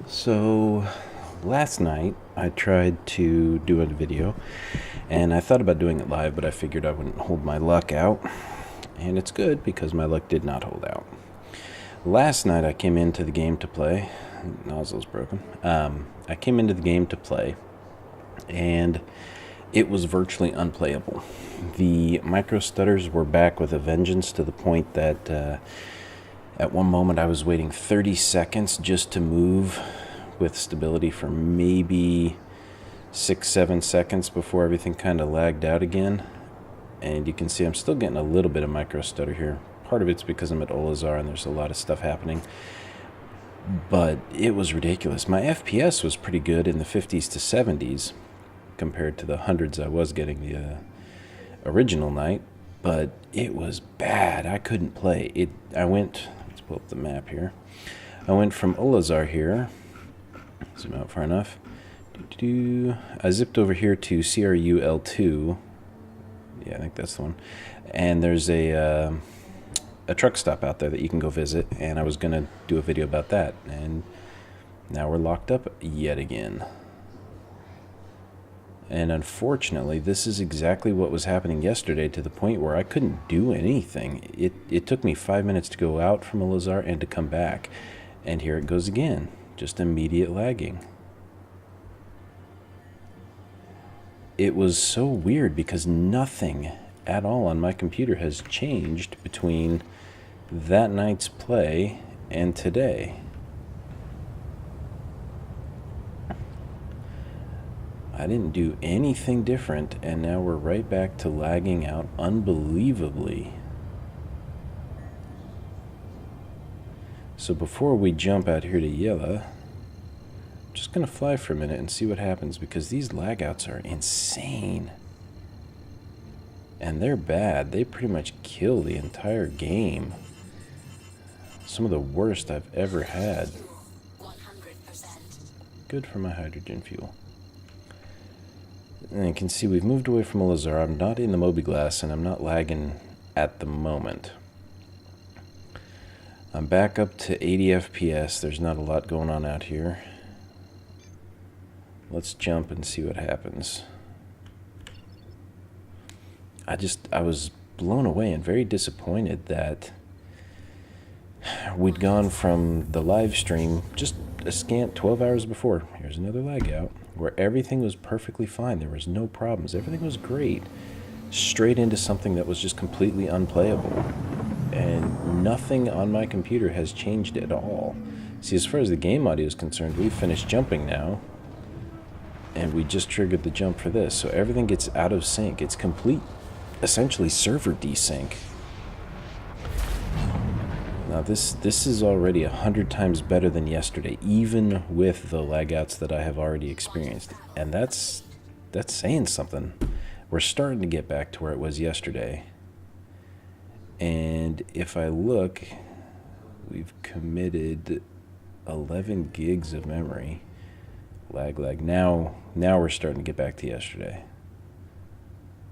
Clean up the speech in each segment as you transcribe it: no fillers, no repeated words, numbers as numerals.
So last night I tried to do a video and I thought about doing it live, but I figured I wouldn't hold my luck out. And it's good because my luck did not hold out. Last night I came into the game to play. Nozzle's broken. I came into the game to play and it was virtually unplayable. The micro stutters were back with a vengeance to the point that at one moment I was waiting 30 seconds just to move with stability for maybe 6-7 seconds before everything kind of lagged out again. And you can see I'm still getting a little bit of micro stutter here. Part of it's because I'm at Olazar and there's a lot of stuff happening. But it was ridiculous. My FPS was pretty good in the 50s to 70s compared to the hundreds I was getting the original night. But it was bad. I couldn't play. Let's pull up the map here. I went from Olazar here. Zoom out far enough. I zipped over here to CRU-L2. Yeah, I think that's the one. And there's a truck stop out there that you can go visit, and I was going to do a video about that. And now we're locked up yet again. And unfortunately, this is exactly what was happening yesterday, to the point where I couldn't do anything. It took me 5 minutes to go out from Olazar and to come back. And here it goes again. Just immediate lagging. It was so weird because nothing at all on my computer has changed between that night's play and today. I didn't do anything different, and now we're right back to lagging out unbelievably. So before we jump out here to Yella, I'm just going to fly for a minute and see what happens, because these lagouts are insane. And they're bad. They pretty much kill the entire game. Some of the worst I've ever had. 100%. Good for my hydrogen fuel. And you can see we've moved away from Olazar. I'm not in the Moby-Glass, and I'm not lagging at the moment. I'm back up to 80 FPS. There's not a lot going on out here. Let's jump and see what happens. I was blown away and very disappointed that we'd gone from the live stream just a scant 12 hours before. Here's another lag out, where everything was perfectly fine. There was no problems. Everything was great. Straight into something that was just completely unplayable. And nothing on my computer has changed at all. See, as far as the game audio is concerned, we've finished jumping now. And we just triggered the jump for this. So everything gets out of sync. It's complete, essentially, server desync. Now this is already 100 times better than yesterday, even with the lagouts that I have already experienced. And that's saying something. We're starting to get back to where it was yesterday. And if I look, we've committed 11 gigs of memory. Lag. Now we're starting to get back to yesterday.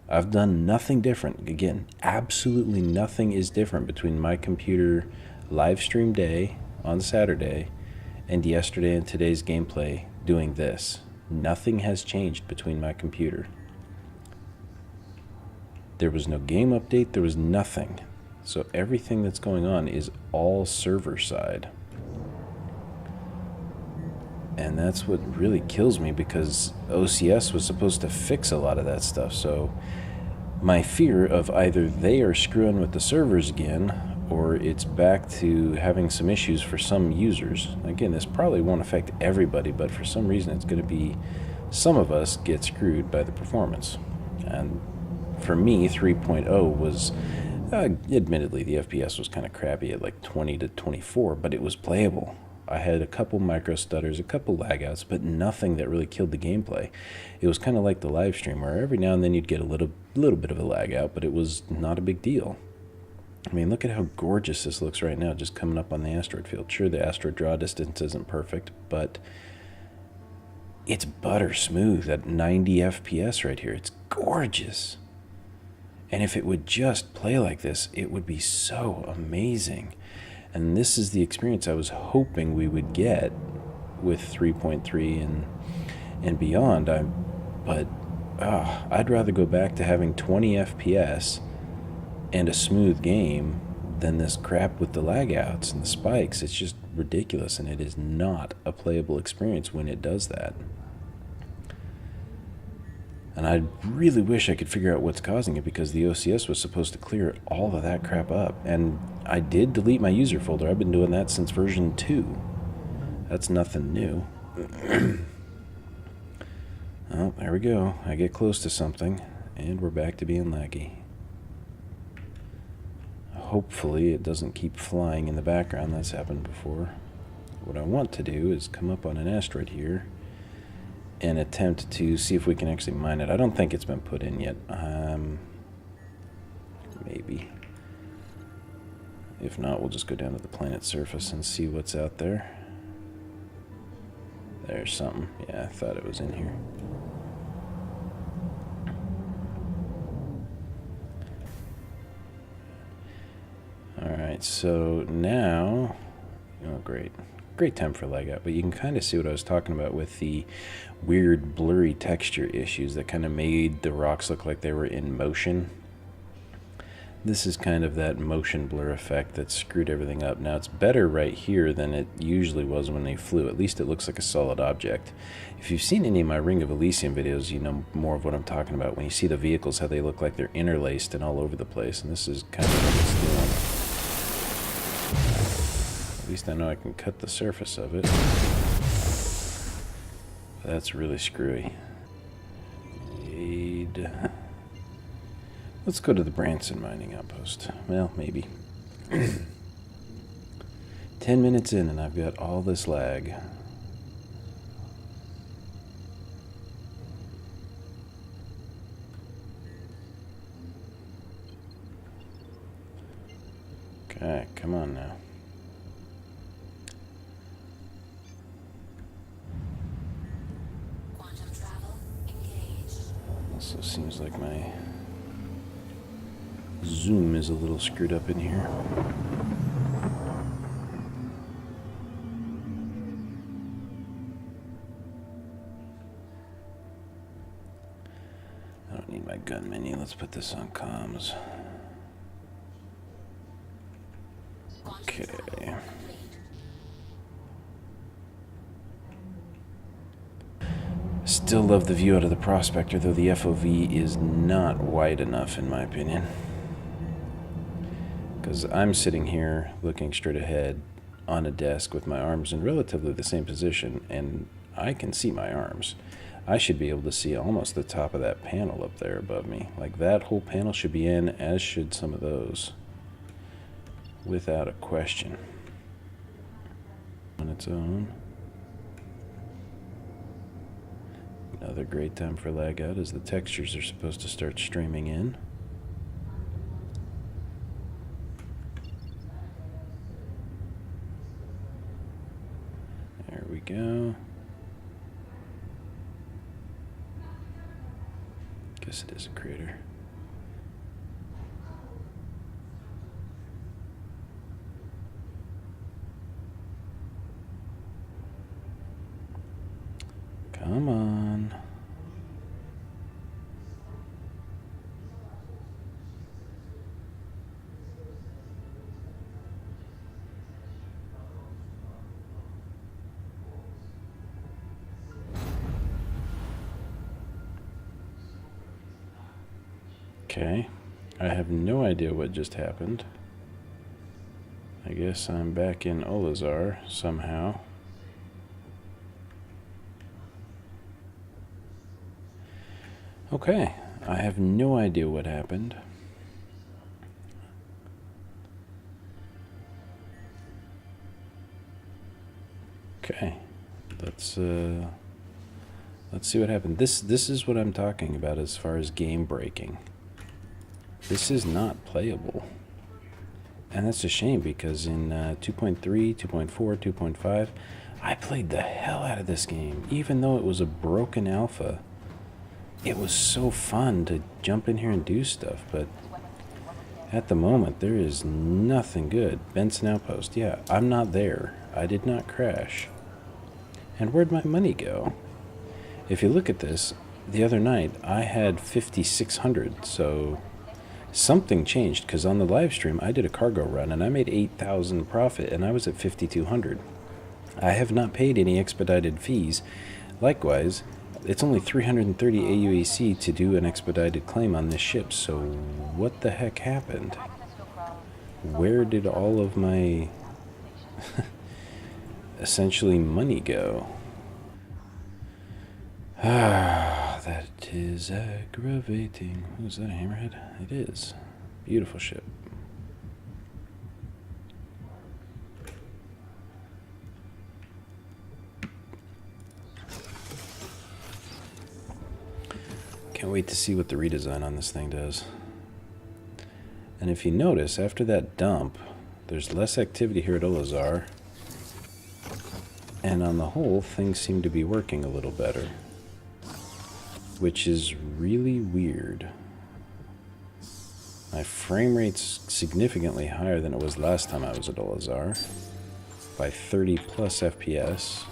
I've done nothing different. Again, absolutely nothing is different between my computer live stream day on Saturday and yesterday and today's gameplay doing this. Nothing has changed between my computer. There was no game update. There was nothing. So everything that's going on is all server side. And that's what really kills me, because OCS was supposed to fix a lot of that stuff. So my fear of either they are screwing with the servers again, or it's back to having some issues for some users. Again, this probably won't affect everybody, but for some reason it's going to be some of us get screwed by the performance. And for me, 3.0 was, admittedly, the FPS was kind of crappy at like 20 to 24, but it was playable. I had a couple micro stutters, a couple lagouts, but nothing that really killed the gameplay. It was kind of like the live stream, where every now and then you'd get a little bit of a lag out, but it was not a big deal. I mean, look at how gorgeous this looks right now, just coming up on the asteroid field. Sure, the asteroid draw distance isn't perfect, but it's butter smooth at 90 FPS right here. It's gorgeous. And if it would just play like this, it would be so amazing. And this is the experience I was hoping we would get with 3.3 and beyond. I'd rather go back to having 20 FPS and a smooth game than this crap with the lag outs and the spikes. It's just ridiculous, and it is not a playable experience when it does that. And I really wish I could figure out what's causing it, because the OCS was supposed to clear all of that crap up. And I did delete my user folder. I've been doing that since version 2. That's nothing new. Oh, there we go. I get close to something, and we're back to being laggy. Hopefully it doesn't keep flying in the background. That's happened before. What I want to do is come up on an asteroid here and attempt to see if we can actually mine it. I don't think it's been put in yet. Maybe. If not, we'll just go down to the planet's surface and see what's out there. There's something. Yeah, I thought it was in here. Alright, so now... Oh, great. Great time for lag out, but you can kind of see what I was talking about with the weird blurry texture issues that kind of made the rocks look like they were in motion. This is kind of that motion blur effect that screwed everything up. Now it's better right here than it usually was when they flew. At least it looks like a solid object. If you've seen any of my Ring of Elysium videos, you know more of what I'm talking about. When you see the vehicles, how they look like they're interlaced and all over the place. And this is kind of what it's doing. At least I know I can cut the surface of it. That's really screwy. Let's go to the Branson mining outpost. Well, maybe. 10 minutes in and I've got all this lag. Okay, come on now. Quantum travel engaged. Also seems like my zoom is a little screwed up in here. I don't need my gun menu. Let's put this on comms. Okay. Still love the view out of the prospector, though the FOV is not wide enough in my opinion. Because I'm sitting here looking straight ahead on a desk with my arms in relatively the same position, and I can see my arms. I should be able to see almost the top of that panel up there above me. Like, that whole panel should be in, as should some of those. Without a question. On its own. Another great time for lag out is the textures are supposed to start streaming in. There we go. Guess it is a crater. Come on. Okay, I have no idea what just happened. I guess I'm back in Olazar somehow. Okay, I have no idea what happened. Okay, let's see what happened. This is what I'm talking about as far as game breaking. This is not playable. And that's a shame, because in 2.3, 2.4, 2.5, I played the hell out of this game. Even though it was a broken alpha, it was so fun to jump in here and do stuff. But at the moment, there is nothing good. Benson Outpost, yeah, I'm not there. I did not crash. And where'd my money go? If you look at this, the other night I had 5,600, so something changed, because on the live stream I did a cargo run and I made 8,000 profit and I was at 5,200. I have not paid any expedited fees. Likewise, it's only 330 AUAC to do an expedited claim on this ship, so what the heck happened? Where did all of my essentially money go? Ah, that is aggravating. Is that a hammerhead? It is. Beautiful ship. Can't wait to see what the redesign on this thing does. And if you notice, after that dump, there's less activity here at Olazar. And on the whole, things seem to be working a little better. Which is really weird. My frame rate's significantly higher than it was last time I was at Olazar. By 30 plus FPS.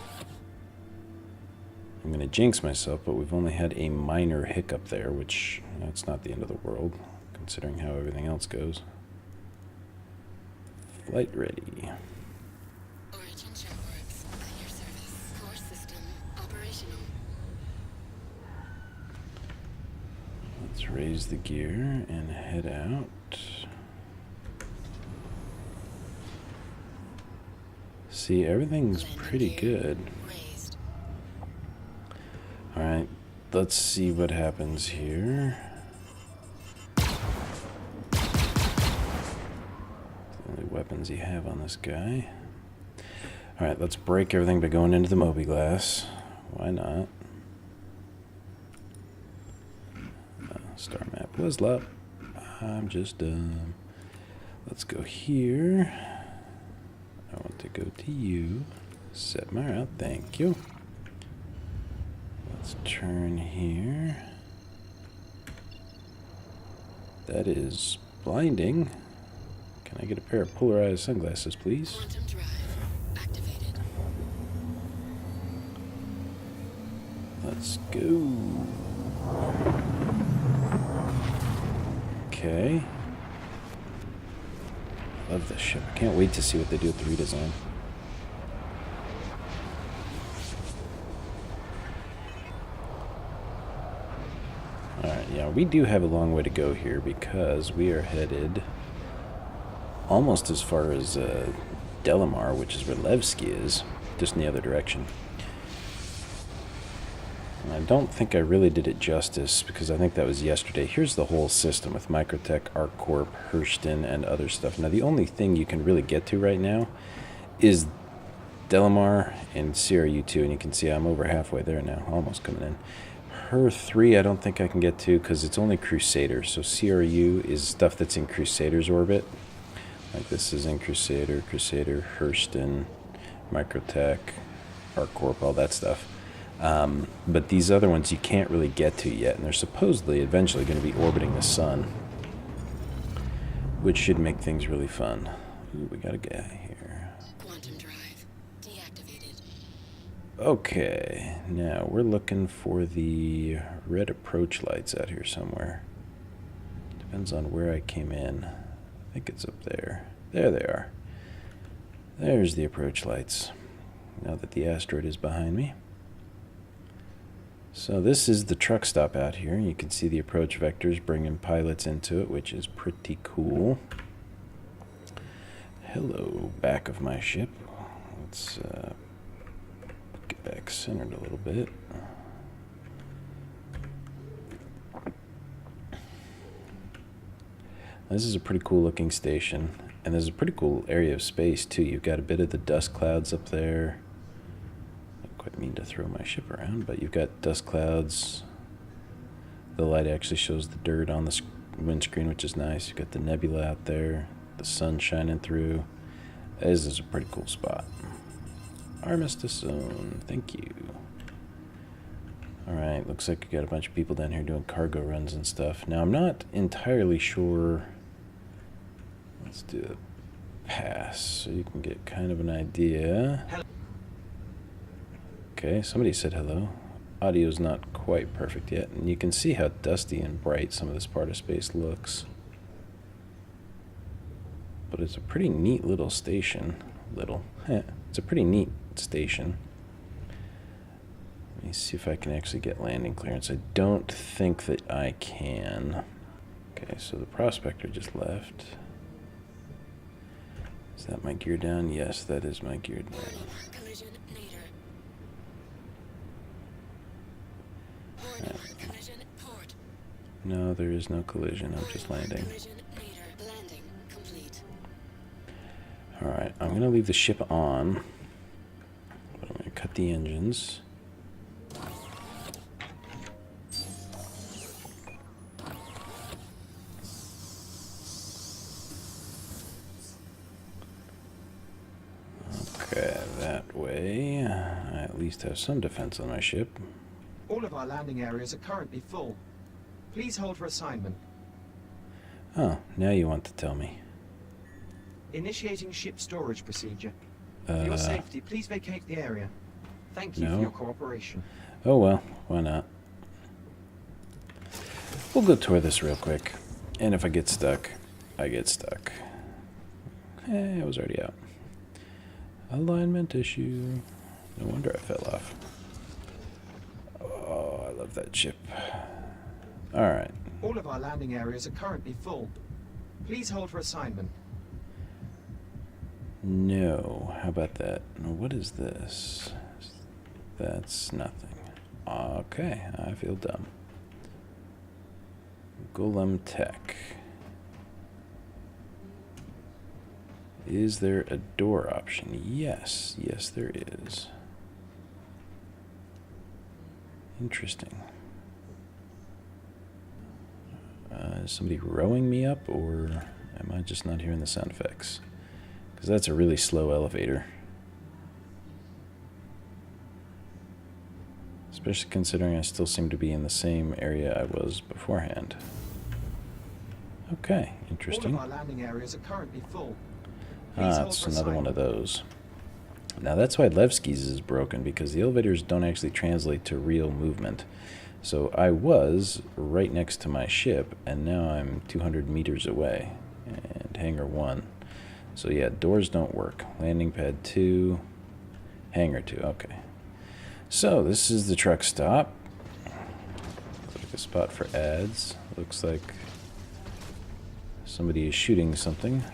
I'm going to jinx myself, but we've only had a minor hiccup there, which, you know, it's not the end of the world, considering how everything else goes. Flight ready. Origin shipworks at your service. Core system operational. Let's raise the gear and head out. See, everything's pretty good. Alright, let's see what happens here. The only weapons you have on this guy. Alright, let's break everything by going into the mobi-glass. Why not? Star map was up. I'm just dumb. Let's go here. I want to go to you. Set my route, thank you. Let's turn here. That is blinding. Can I get a pair of polarized sunglasses, please? Quantum drive activated. Let's go. Okay. Love this ship. I can't wait to see what they do with the redesign. Alright, yeah, we do have a long way to go here because we are headed almost as far as Delamar, which is where Levski is, just in the other direction. And I don't think I really did it justice because I think that was yesterday. Here's the whole system with Microtech, ArcCorp, Hurston, and other stuff. Now, the only thing you can really get to right now is Delamar and CRU2, and you can see I'm over halfway there now, almost coming in. Her 3 I don't think I can get to because it's only Crusader. So CRU is stuff that's in Crusader's orbit. Like this is in Crusader, Hurston, Microtech, ArcCorp, all that stuff. But these other ones you can't really get to yet, and they're supposedly eventually going to be orbiting the sun, which should make things really fun. Ooh, we got a guy here. Quantum drive deactivated. Okay, now we're looking for the red approach lights out here somewhere. Depends on where I came in. I think it's up there. There they are. There's the approach lights. Now that the asteroid is behind me. So this is the truck stop out here. You can see the approach vectors bringing pilots into it, which is pretty cool. Hello, back of my ship. Let's get back centered a little bit. This is a pretty cool looking station, and there's a pretty cool area of space too. You've got a bit of the dust clouds up there. I don't quite mean to throw my ship around, but you've got dust clouds. The light actually shows the dirt on the windscreen, which is nice. You've got the nebula out there, the sun shining through. This is a pretty cool spot. Armistice zone, thank you. Alright, looks like we got a bunch of people down here doing cargo runs and stuff. Now, I'm not entirely sure. Let's do a pass so you can get kind of an idea. Okay, somebody said hello. Audio's not quite perfect yet, and you can see how dusty and bright some of this part of space looks. But it's a pretty neat little station. It's a pretty neat station. Let me see if I can actually get landing clearance. I don't think that I can. Okay, so the prospector just left. Is that my gear down? Yes, that is my gear down. Collision nadir. Warning, collision port. No, there is no collision. I'm just landing. Collision nadir. Landing complete. Alright, I'm going to leave the ship on. But I'm going to cut the engines. Okay, that way I at least have some defense on my ship. All of our landing areas are currently full. Please hold for assignment. Oh, now you want to tell me. Initiating ship storage procedure. For your safety, please vacate the area. Thank you no. for your cooperation. Oh well, why not? We'll go tour this real quick. And if I get stuck, I get stuck. I was already out. Alignment issue. No wonder I fell off. Oh, I love that ship. Alright. All of our landing areas are currently full. Please hold for assignment. No. How about that? What is this? That's nothing. Okay, I feel dumb. Golem Tech. Is there a door option? Yes. Yes, there is. Interesting. Is somebody rowing me up, or am I just not hearing the sound effects? Because that's a really slow elevator. Especially considering I still seem to be in the same area I was beforehand. Okay, interesting. All of our landing areas are currently full. It's another one of those. Now that's why Levski's is broken, because the elevators don't actually translate to real movement. So I was right next to my ship, and now I'm 200 meters away. And hangar 1. So yeah, doors don't work. Landing pad 2, hangar 2, okay. So this is the truck stop. Like a spot for ads. Looks like somebody is shooting something.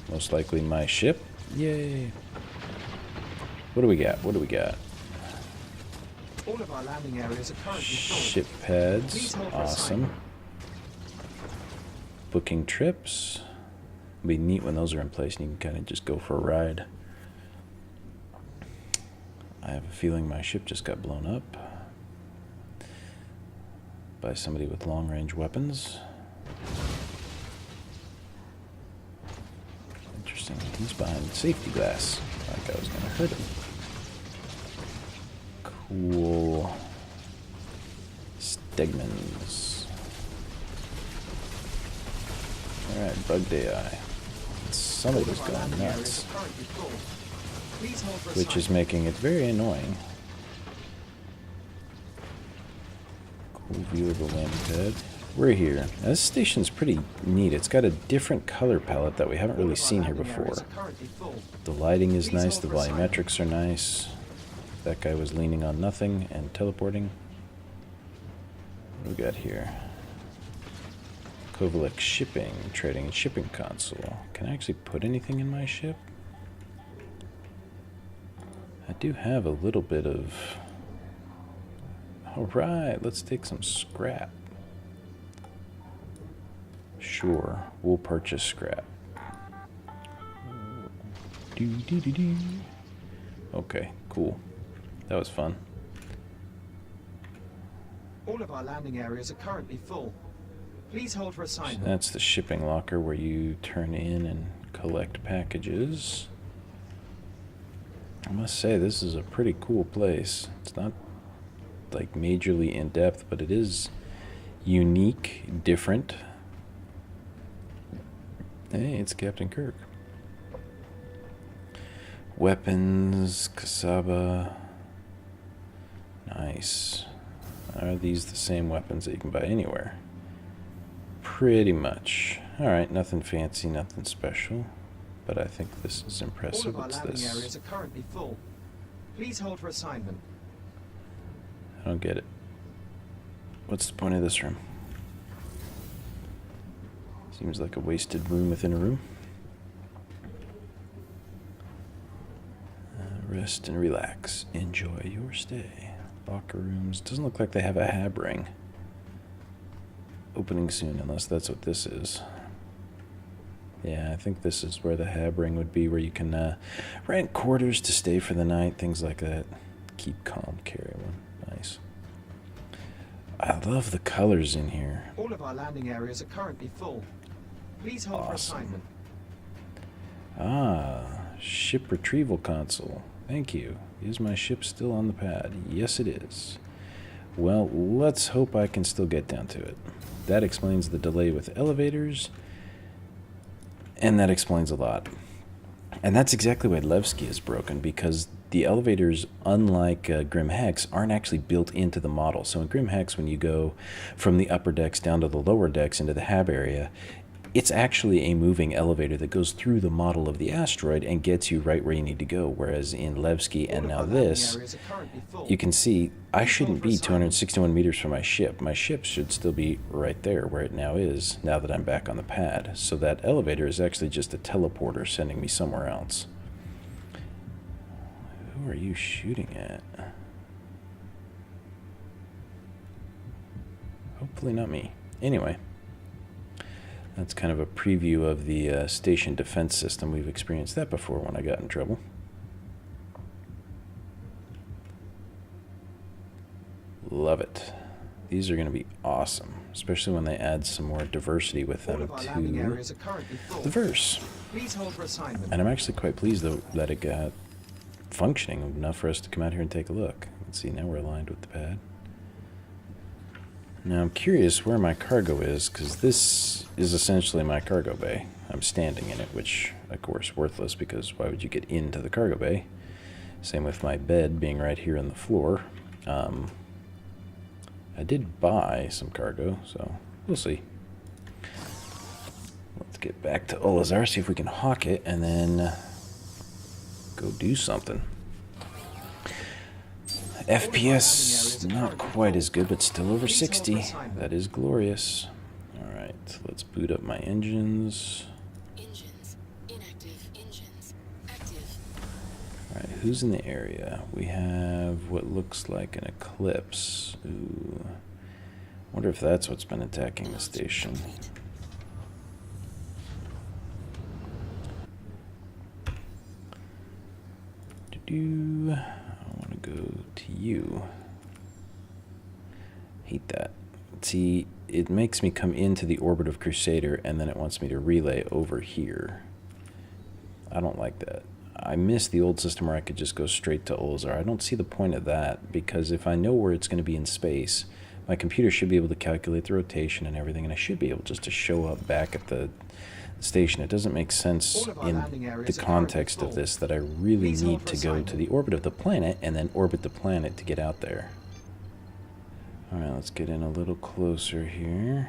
Most likely my ship. Yay. What do we got? What do we got? All of our landing areas are currently full. Ship pads. Awesome. Booking trips. It'll be neat when those are in place and you can kind of just go for a ride. I have a feeling my ship just got blown up by somebody with long-range weapons. Interesting. He's behind safety glass. Like I was going to hurt him. Cool. Stegmans. Alright, Bug Day Eye. Somebody's going nuts. Which is making it very annoying. Cool view of the landing pad. We're here. Now, this station's pretty neat. It's got a different color palette that we haven't really seen here before. The lighting is nice, the volumetrics are nice. That guy was leaning on nothing and teleporting. What do we got here? Kovalek Shipping, Trading and Shipping Console. Can I actually put anything in my ship? I do have a little bit of... Alright, let's take some scrap. Sure, we'll purchase scrap. Okay, cool. That was fun. All of our landing areas are currently full. Please hold for assignment. So that's the shipping locker where you turn in and collect packages. I must say, this is a pretty cool place. It's not like majorly in depth, but it is unique, different. Hey, it's Captain Kirk. Weapons, Kasaba. Nice. Are these the same weapons that you can buy anywhere? Pretty much. Alright, nothing fancy, nothing special. But I think this is All impressive. of our What's landing this? areas are currently full. Please hold for assignment. I don't get it. What's the point of this room? Seems like a wasted room within a room. Rest and relax. Enjoy your stay. Locker rooms. Doesn't look like they have a hab ring. Opening soon, unless that's what this is. Yeah, I think this is where the hab ring would be, where you can rent quarters to stay for the night, things like that. Keep calm, carry one. Nice. I love the colors in here. All of our landing areas are currently full. Please hold for assignment. Ah, ship retrieval console. Thank you. Is my ship still on the pad? Yes, it is. Well, let's hope I can still get down to it. That explains the delay with elevators, and that explains a lot. And that's exactly why Levski is broken, because the elevators, unlike Grim Hex, aren't actually built into the model. So in Grim Hex, when you go from the upper decks down to the lower decks into the hab area, it's actually a moving elevator that goes through the model of the asteroid and gets you right where you need to go. Whereas in Levski and now this, you can see I shouldn't be 261 meters from my ship. My ship should still be right there where it now is, now that I'm back on the pad. So that elevator is actually just a teleporter sending me somewhere else. Who are you shooting at? Hopefully not me. Anyway. That's kind of a preview of the station defense system. We've experienced that before when I got in trouble. Love it. These are going to be awesome, especially when they add some more diversity with them to the verse. And I'm actually quite pleased though that it got functioning enough for us to come out here and take a look. Let's see, now we're aligned with the pad. Now I'm curious where my cargo is, because this is essentially my cargo bay. I'm standing in it, which of course worthless, because why would you get into the cargo bay? Same with my bed being right here on the floor. I did buy some cargo, so we'll see. Let's get back to Olazar, see if we can hawk it, and then go do something. FPS, not quite as good, but still over 60. That is glorious. Alright, let's boot up my engines. Engines inactive. Engines active. Alright, who's in the area? We have what looks like an eclipse. Ooh. Wonder if that's what's been attacking the station. I want to go to you. Hate that. See, it makes me come into the orbit of Crusader, and then it wants me to relay over here. I don't like that. I miss the old system where I could just go straight to Olazar. I don't see the point of that, because if I know where it's going to be in space, my computer should be able to calculate the rotation and everything, and I should be able just to show up back at the station. It doesn't make sense in the context of this that I really need to go to the orbit of the planet and then orbit the planet to get out there. Alright, let's get in a little closer here.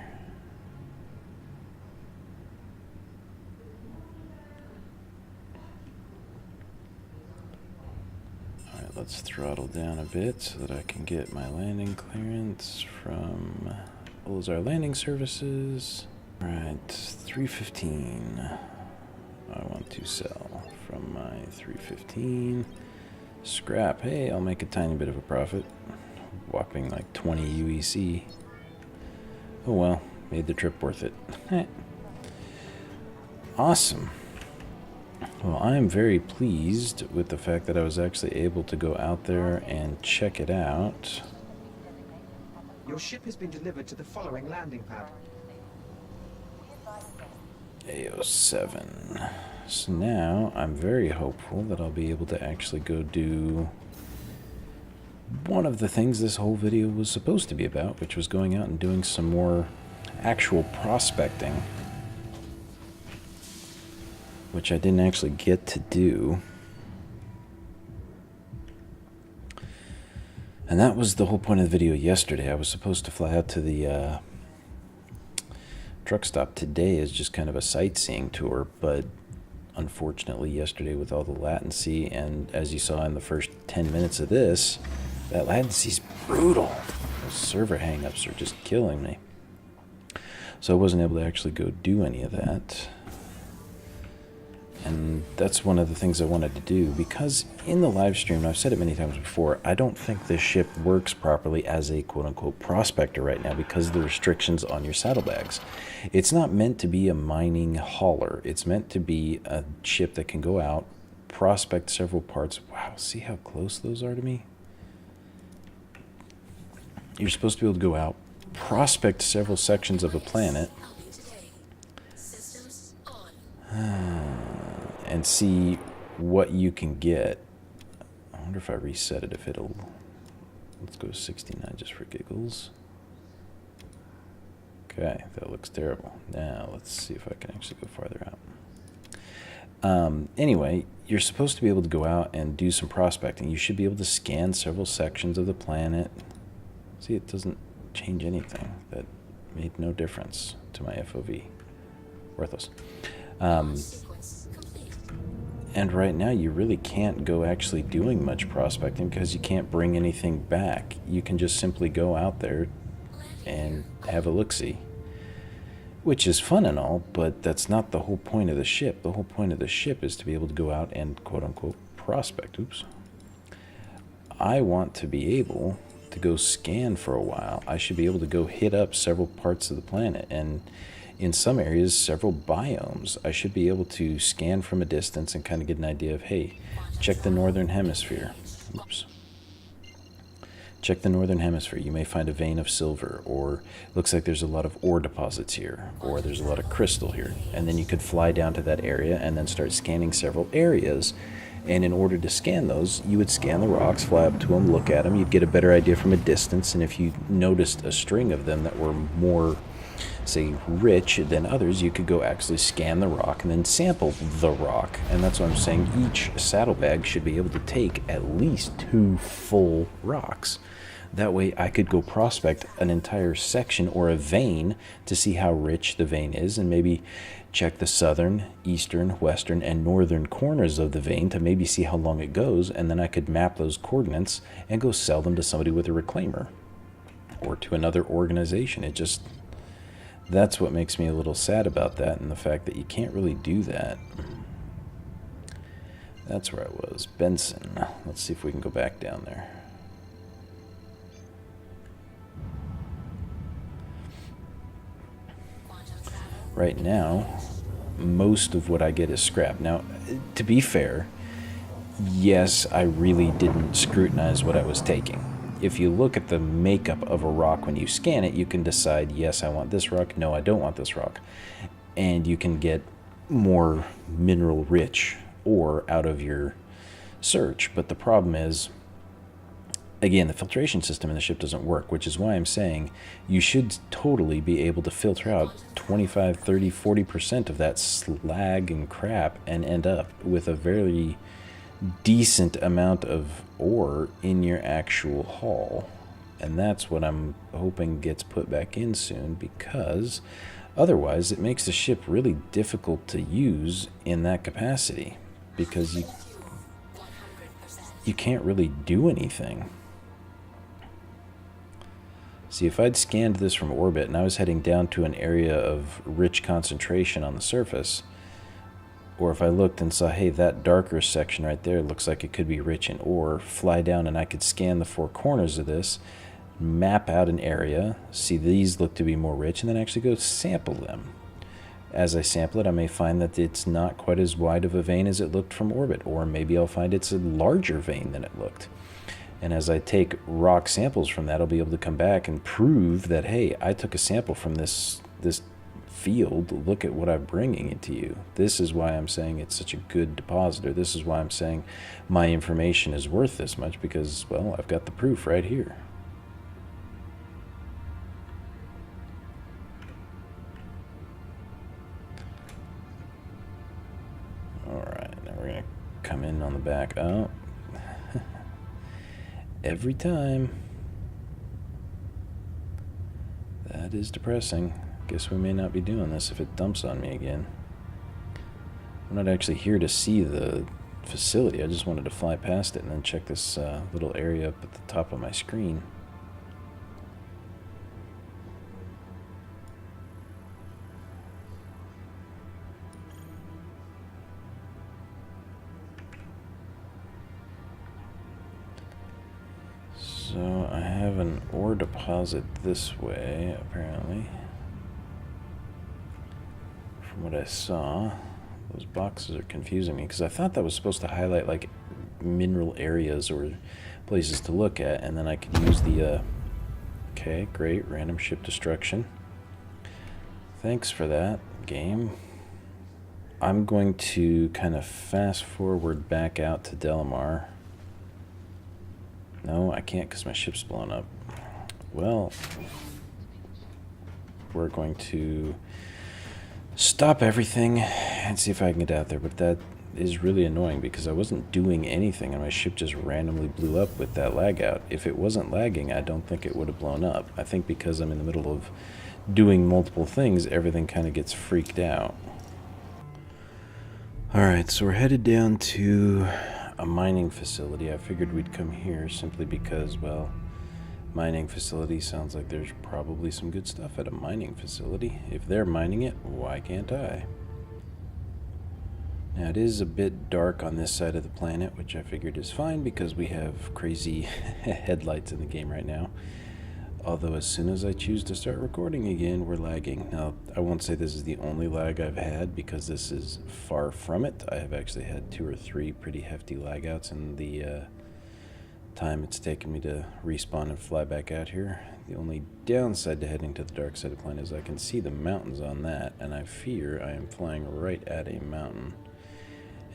Alright, let's throttle down a bit so that I can get my landing clearance from Olazar Landing Services. Alright, 315. I want to sell from my 315. Scrap. Hey, I'll make a tiny bit of a profit. Whopping like 20 UEC. Oh well, made the trip worth it. Awesome. Well, I am very pleased with the fact that I was actually able to go out there and check it out. Your ship has been delivered to the following landing pad. AO7. So now I'm very hopeful that I'll be able to actually go do one of the things this whole video was supposed to be about, which was going out and doing some more actual prospecting, which I didn't actually get to do. And that was the whole point of the video yesterday. I was supposed to fly out to the truck stop today as just kind of a sightseeing tour, but unfortunately yesterday with all the latency, and as you saw in the first 10 minutes of this, that latency's brutal. Those server hangups are just killing me. So I wasn't able to actually go do any of that. And that's one of the things I wanted to do, because in the live stream, and I've said it many times before, I don't think this ship works properly as a quote-unquote prospector right now because of the restrictions on your saddlebags. It's not meant to be a mining hauler. It's meant to be a ship that can go out, prospect several parts. Wow, see how close those are to me? You're supposed to be able to go out, prospect several sections of a planet, and see what you can get. I wonder if I reset it, if it'll... Let's go 69 just for giggles. Okay, that looks terrible. Now, let's see if I can actually go farther out. Anyway, you're supposed to be able to go out and do some prospecting. You should be able to scan several sections of the planet. See, it doesn't change anything. That made no difference to my FOV. Worthless. And right now you really can't go actually doing much prospecting because you can't bring anything back. You can just simply go out there and have a look-see, which is fun and all, but that's not the whole point of the ship. The whole point of the ship is to be able to go out and quote-unquote prospect. Oops. I want to be able to go scan for a while. I should be able to go hit up several parts of the planet, and in some areas, several biomes. I should be able to scan from a distance and kind of get an idea of, hey, check the northern hemisphere. Oops. Check the northern hemisphere. You may find a vein of silver, or looks like there's a lot of ore deposits here, or there's a lot of crystal here. And then you could fly down to that area and then start scanning several areas. And in order to scan those, you would scan the rocks, fly up to them, look at them. You'd get a better idea from a distance. And if you noticed a string of them that were more, say, rich than others, you could go actually scan the rock and then sample the rock. And that's what I'm saying. Each saddlebag should be able to take at least 2 full rocks. That way I could go prospect an entire section or a vein to see how rich the vein is, and maybe check the southern, eastern, western, and northern corners of the vein to maybe see how long it goes, and then I could map those coordinates and go sell them to somebody with a reclaimer or to another organization. It just... That's what makes me a little sad about that, and the fact that you can't really do that. That's where I was. Benson. Let's see if we can go back down there. Right now, most of what I get is scrap. Now, to be fair, yes, I really didn't scrutinize what I was taking. If you look at the makeup of a rock when you scan it, you can decide, yes, I want this rock, no, I don't want this rock. And you can get more mineral-rich ore out of your search. But the problem is, again, the filtration system in the ship doesn't work, which is why I'm saying you should totally be able to filter out 25, 30, 40% of that slag and crap and end up with a very decent amount of ore in your actual haul. And that's what I'm hoping gets put back in soon, because otherwise it makes the ship really difficult to use in that capacity, because you can't really do anything. See, if I'd scanned this from orbit and I was heading down to an area of rich concentration on the surface, or if I looked and saw, hey, that darker section right there looks like it could be rich in ore, fly down and I could scan the 4 corners of this, map out an area, see these look to be more rich, and then actually go sample them. As I sample it, I may find that it's not quite as wide of a vein as it looked from orbit, or maybe I'll find it's a larger vein than it looked. And as I take rock samples from that, I'll be able to come back and prove that, hey, I took a sample from this field. Look at what I'm bringing it to you. This is why I'm saying it's such a good depositor. This is why I'm saying my information is worth this much, because, well, I've got the proof right here. All right, now we're going to come in on the back. Oh. Every time. That is depressing. Guess we may not be doing this if it dumps on me again. I'm not actually here to see the facility. I just wanted to fly past it and then check this little area up at the top of my screen. So I have an ore deposit this way, apparently. From what I saw, those boxes are confusing me because I thought that was supposed to highlight like mineral areas or places to look at, and then I could use the okay, great, random ship destruction. Thanks for that, game. I'm going to kind of fast forward back out to Delamar. No, I can't because my ship's blown up. Well, we're going to stop everything and see if I can get out there, but that is really annoying because I wasn't doing anything and my ship just randomly blew up with that lag out. If it wasn't lagging, I don't think it would have blown up. I think because I'm in the middle of doing multiple things, everything kind of gets freaked out. Alright, so we're headed down to a mining facility. I figured we'd come here simply because, well, mining facility sounds like there's probably some good stuff at a mining facility. If they're mining it, why can't I? Now, it is a bit dark on this side of the planet, which I figured is fine because we have crazy headlights in the game right now. Although as soon as I choose to start recording again, we're lagging. Now, I won't say this is the only lag I've had because this is far from it. I have actually had 2 or 3 pretty hefty lag outs in the time it's taken me to respawn and fly back out here. The only downside to heading to the dark side of the planet is I can see the mountains on that, and I fear I am flying right at a mountain.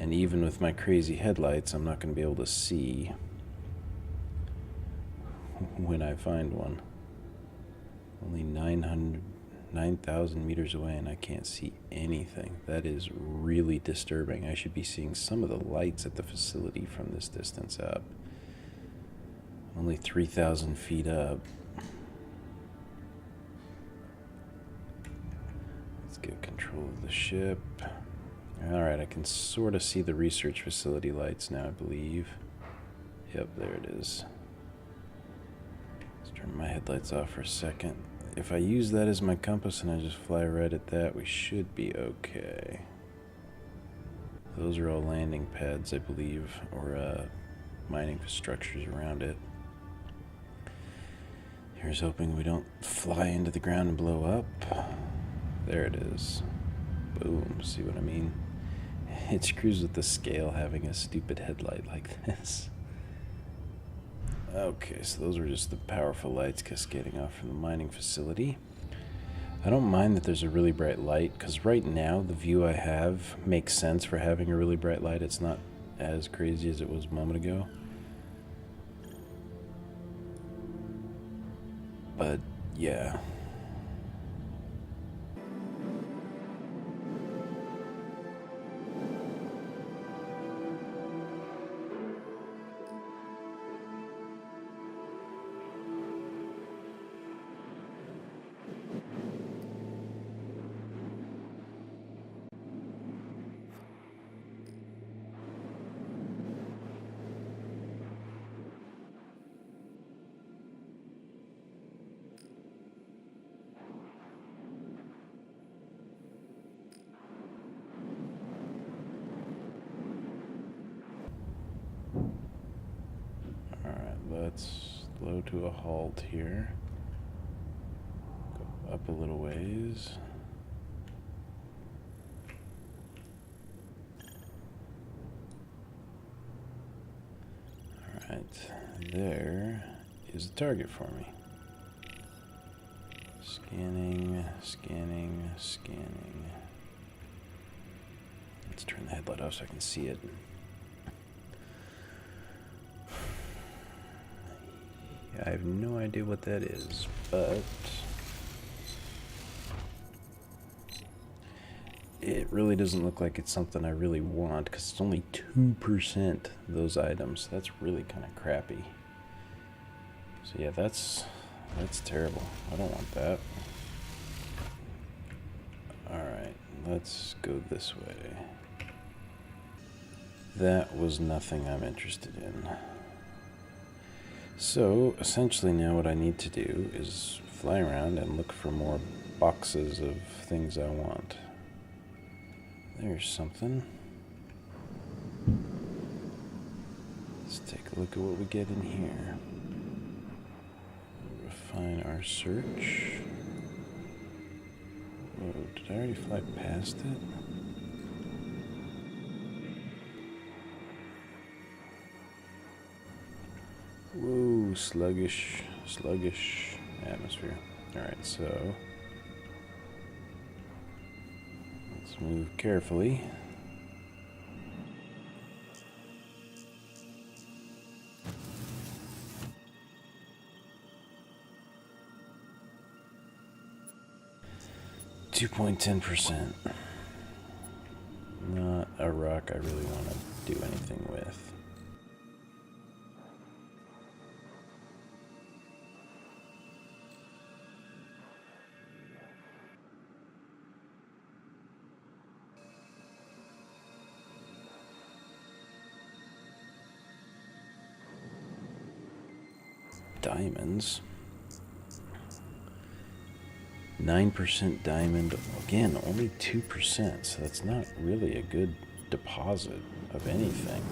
And even with my crazy headlights, I'm not going to be able to see when I find one. Only 9,000 meters away and I can't see anything. That is really disturbing. I should be seeing some of the lights at the facility from this distance up. Only 3,000 feet up. Let's get control of the ship. Alright, I can sort of see the research facility lights now, I believe. Yep, there it is. Let's turn my headlights off for a second. If I use that as my compass and I just fly right at that, we should be okay. Those are all landing pads, I believe, or mining structures around it. Here's hoping we don't fly into the ground and blow up. There it is. Boom, see what I mean? It screws with the scale having a stupid headlight like this. Okay, so those are just the powerful lights cascading off from the mining facility. I don't mind that there's a really bright light, because right now the view I have makes sense for having a really bright light. It's not as crazy as it was a moment ago. But, yeah. Let's slow to a halt here. Go up a little ways. Alright, there is the target for me. Scanning, scanning, scanning. Let's turn the headlight off so I can see it. I have no idea what that is, but it really doesn't look like it's something I really want because it's only 2% those items. That's really kind of crappy. So yeah, that's terrible. I don't want that. Alright, let's go this way. That was nothing I'm interested in. So, essentially now what I need to do is fly around and look for more boxes of things I want. There's something. Let's take a look at what we get in here. Refine our search. Whoa, did I already fly past it? Whoa, sluggish atmosphere. Alright, so let's move carefully. .10%. Not a rock I really want to do anything with. Diamonds. 9% diamond. Again, only 2%, so that's not really a good deposit of anything.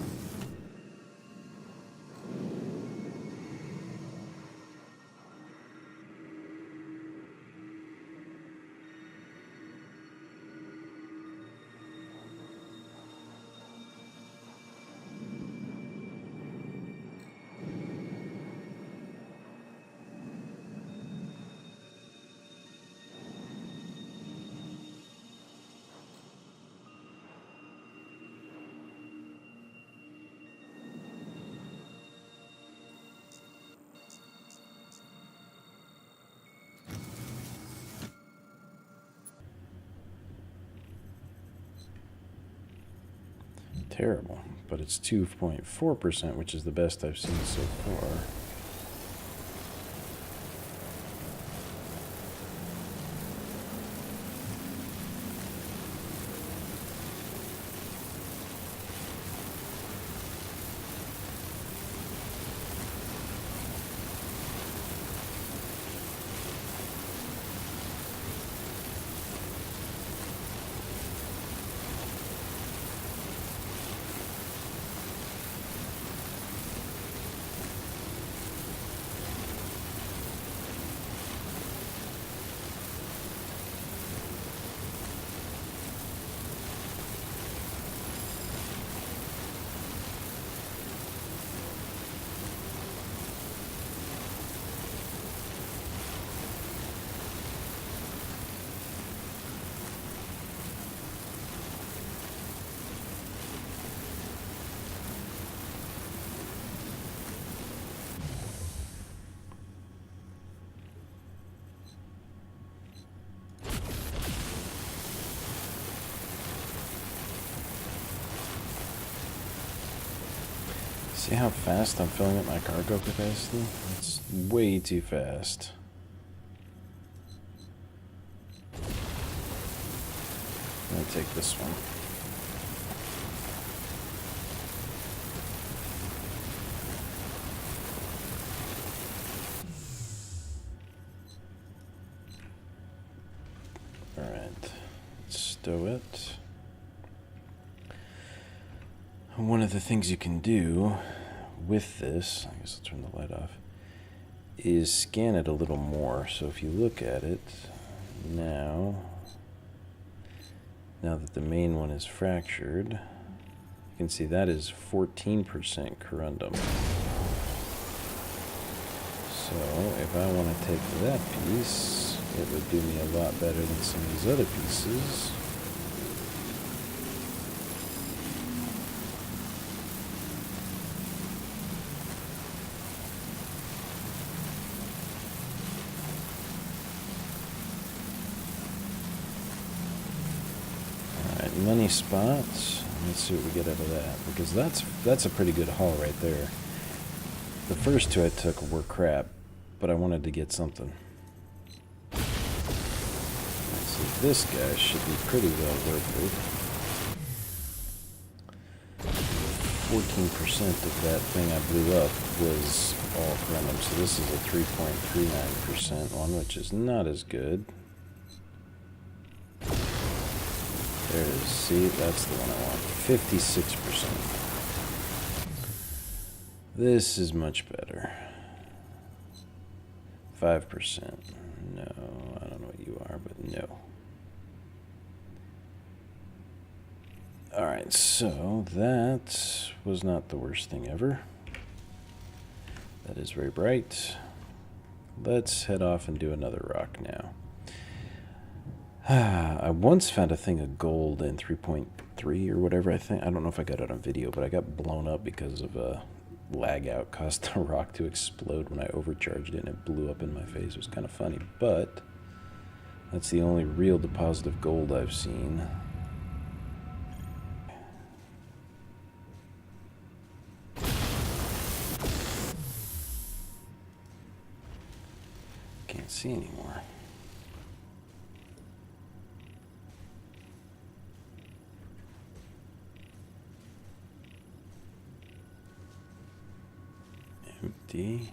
Terrible, but it's 2.4%, which is the best I've seen so far. See how fast I'm filling up my cargo capacity? It's way too fast. I'm gonna take this one. Alright, let's stow it. One of the things you can do with this, I guess I'll turn the light off, is scan it a little more. So if you look at it now that the main one is fractured, you can see that is 14% corundum. So if I want to take that piece, it would do me a lot better than some of these other pieces. Money spots. Let's see what we get out of that, because that's a pretty good haul right there. The first two I took were crap, but I wanted to get something. So this guy should be pretty well worth it. 14% of that thing I blew up was all chromium, so this is a 3.39% one, which is not as good. There it is. See, that's the one I want. 56%. This is much better. 5%. No, I don't know what you are, but no. Alright, so that was not the worst thing ever. That is very bright. Let's head off and do another rock now. I once found a thing of gold in 3.3 or whatever, I think. I don't know if I got it on video, but I got blown up because of a lag out. Caused the rock to explode when I overcharged it, and it blew up in my face. It was kind of funny, but that's the only real deposit of gold I've seen. Can't see anymore. Empty.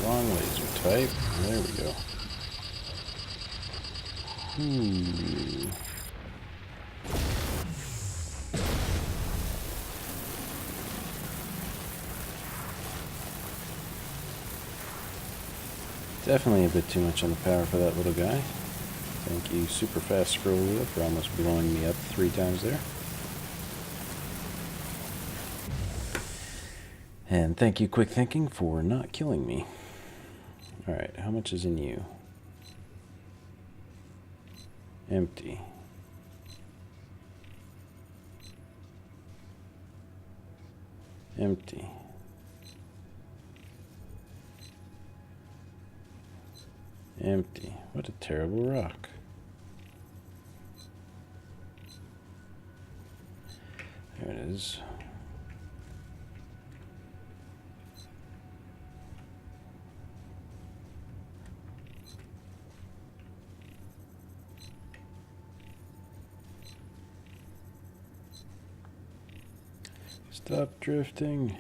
Long laser type. There we go. Definitely a bit too much on the power for that little guy. Thank you, super fast scroll wheel, for almost blowing me up 3 times there. And thank you, quick thinking, for not killing me. Alright, how much is in you? Empty. Empty. Empty. What a terrible rock. There it is. Stop drifting.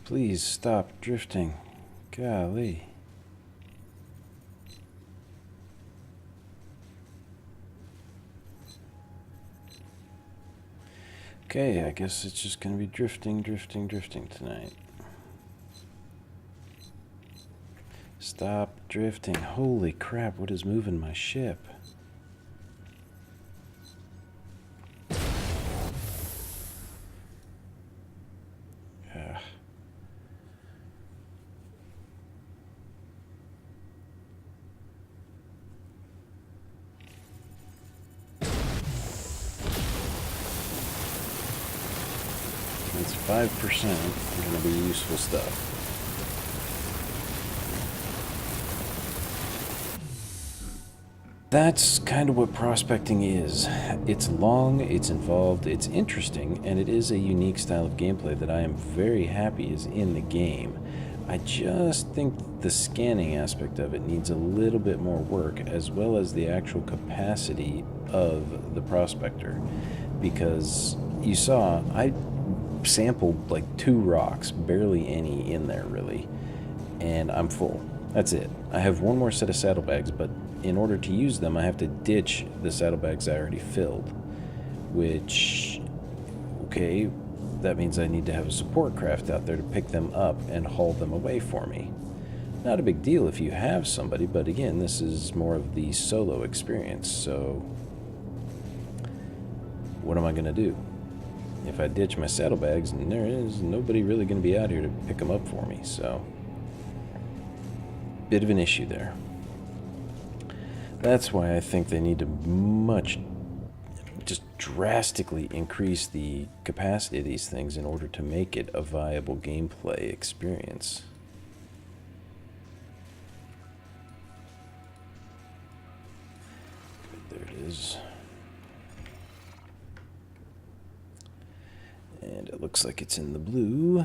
Please stop drifting. Golly. Okay, I guess it's just gonna be drifting tonight. Stop drifting. Holy crap, what is moving my ship? It's 5% going to be useful stuff. That's kind of what prospecting is. It's long, it's involved, it's interesting, and it is a unique style of gameplay that I am very happy is in the game. I just think the scanning aspect of it needs a little bit more work, as well as the actual capacity of the prospector. Because you saw, I sampled like 2 rocks, barely any in there really, and I'm full. That's it. I have one more set of saddlebags, but in order to use them I have to ditch the saddlebags I already filled, which, okay, that means I need to have a support craft out there to pick them up and haul them away for me. Not a big deal if you have somebody, but again, this is more of the solo experience, so what am I gonna do? If I ditch my saddlebags, and there is nobody really going to be out here to pick them up for me, so bit of an issue there. That's why I think they need to just drastically increase the capacity of these things in order to make it a viable gameplay experience. Good, there it is. And it looks like it's in the blue.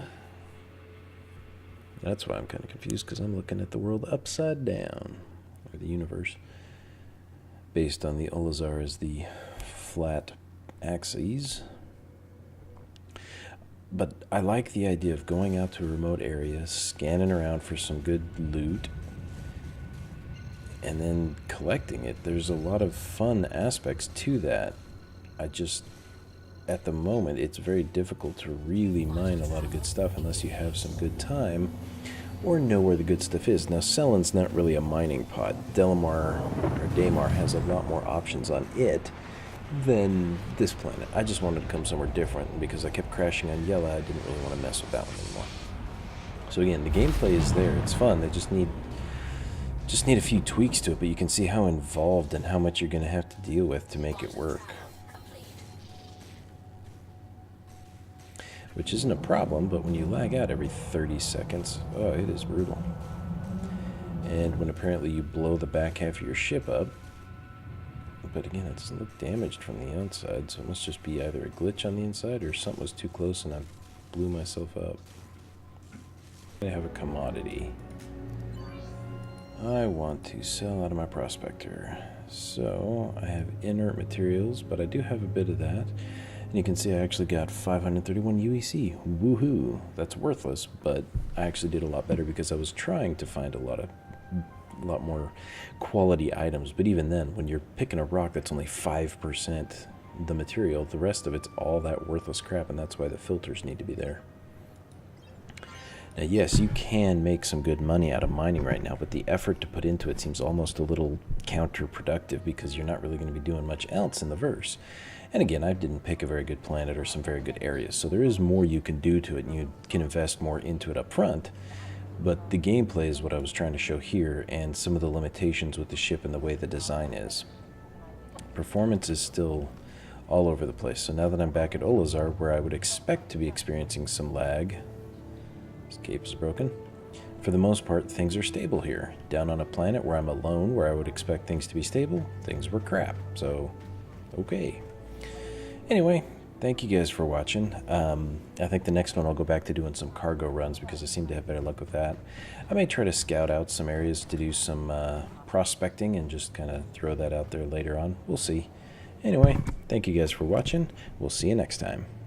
That's why I'm kind of confused, because I'm looking at the world upside down, or the universe, based on the Olazar as the flat axes. But I like the idea of going out to a remote area, scanning around for some good loot, and then collecting it. There's a lot of fun aspects to that. At the moment, it's very difficult to really mine a lot of good stuff unless you have some good time or know where the good stuff is. Now, Selen's not really a mining pod. Daymar has a lot more options on it than this planet. I just wanted to come somewhere different, because I kept crashing on Yella. I didn't really want to mess with that one anymore. So again, the gameplay is there. It's fun. They just need a few tweaks to it, but you can see how involved and how much you're going to have to deal with to make it work. Which isn't a problem, but when you lag out every 30 seconds, oh, it is brutal. And when apparently you blow the back half of your ship up, but again, it doesn't look damaged from the outside, so it must just be either a glitch on the inside or something was too close and I blew myself up. I have a commodity. I want to sell out of my prospector. So I have inert materials, but I do have a bit of that. And you can see I actually got 531 UEC. Woohoo! That's worthless, but I actually did a lot better because I was trying to find a lot more quality items. But even then, when you're picking a rock that's only 5% the material, the rest of it's all that worthless crap, and that's why the filters need to be there. Now, yes, you can make some good money out of mining right now, but the effort to put into it seems almost a little counterproductive because you're not really going to be doing much else in the verse. And again, I didn't pick a very good planet or some very good areas, so there is more you can do to it, and you can invest more into it up front. But the gameplay is what I was trying to show here, and some of the limitations with the ship and the way the design is. Performance is still all over the place. So now that I'm back at Olazar, where I would expect to be experiencing some lag, escape is broken. For the most part, things are stable here. Down on a planet where I'm alone, where I would expect things to be stable, things were crap. So, okay. Anyway, thank you guys for watching. I think the next one I'll go back to doing some cargo runs because I seem to have better luck with that. I may try to scout out some areas to do some prospecting and just kind of throw that out there later on. We'll see. Anyway, thank you guys for watching. We'll see you next time.